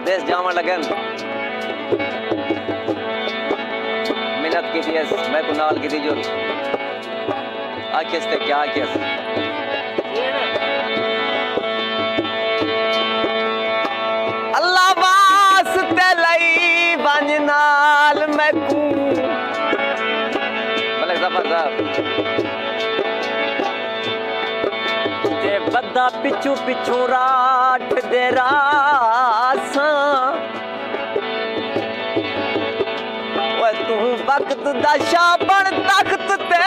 परदेस जावन लगन मिन्नत की थी मैं को नाल की थी जो आखिस ते क्या आखिस अल्लाह वास्ते लई बंज नाल मैं को मलिक जफर साहब ते बद्दा पिछू पिछू राठ दे रासा तू वक्त दा शाबन तख्त ते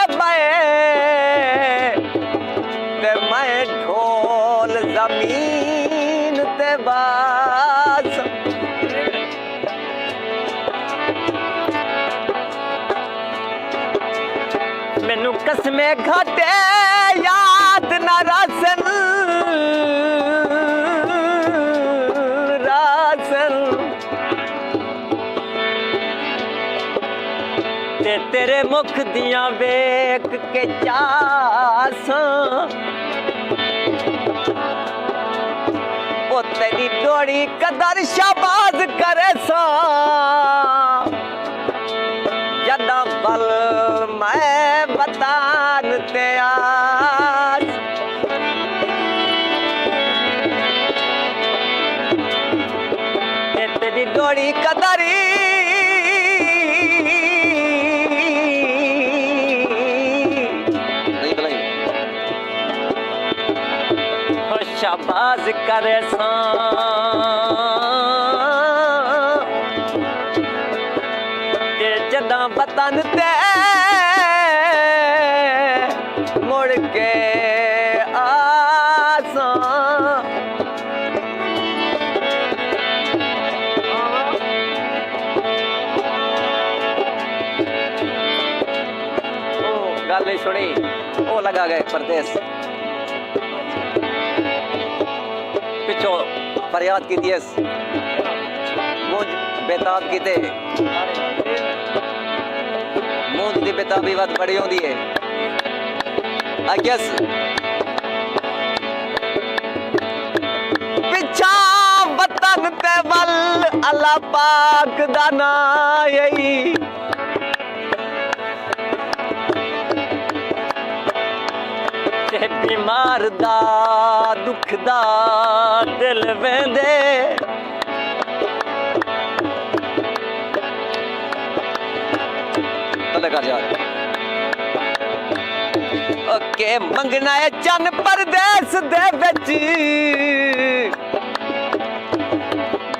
मैं ढोल जमीन ते बास मैनू कसमे घाटे याद न रासन तेरे मुख दियां वेख के चासां ओ तेरी डोरी कदर शाबाज करे सा जदा बल मैं बतान ते आज तेरी डोरी कदरी शाबाज करे सा ते जदा बतन ते मुड़ के आसा गल नहीं सुनी वो लगा गए परदेस पिछो फरियाद की दियस मुझ बेताब की ते मुझ दी बेताबी बात बड़ी होंदी है आज्ञस पिछा वतन ते वल अल्लाह पाक दा ना यही बीमार दा दुख दा दिल वेंदे लगा जा ओके मंगना है चन परदेस दे विच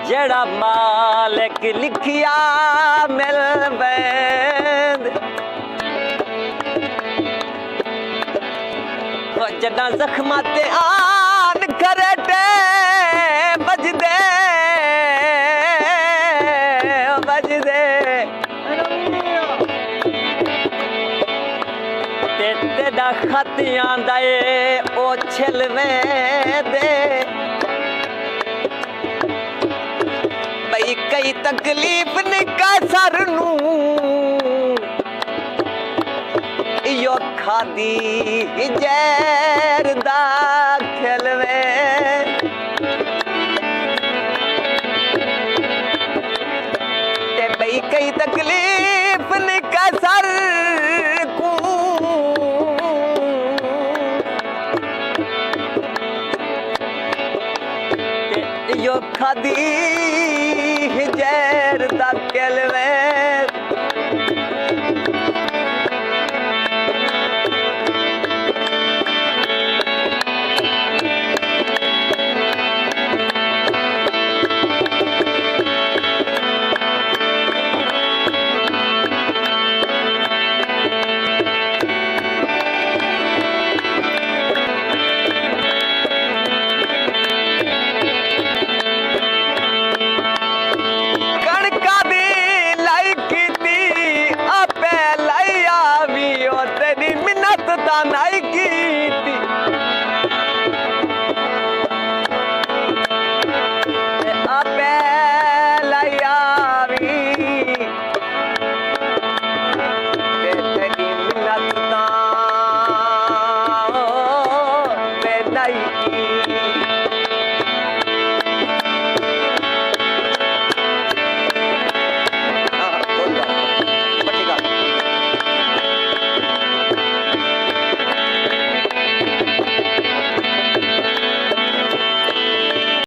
जेड़ा मालिक लिखिया मिल वेंद जदा जख्मा ते आन करटे बजदे बजदे ते तेरा खत आंदा ए ओ छिलवें दे भई कई तकलीफ निका सर नू यो खादी जहर दा खिलवे ते भई कई तकलीफ निका सर को ते यो खादी जहर दा खिलवे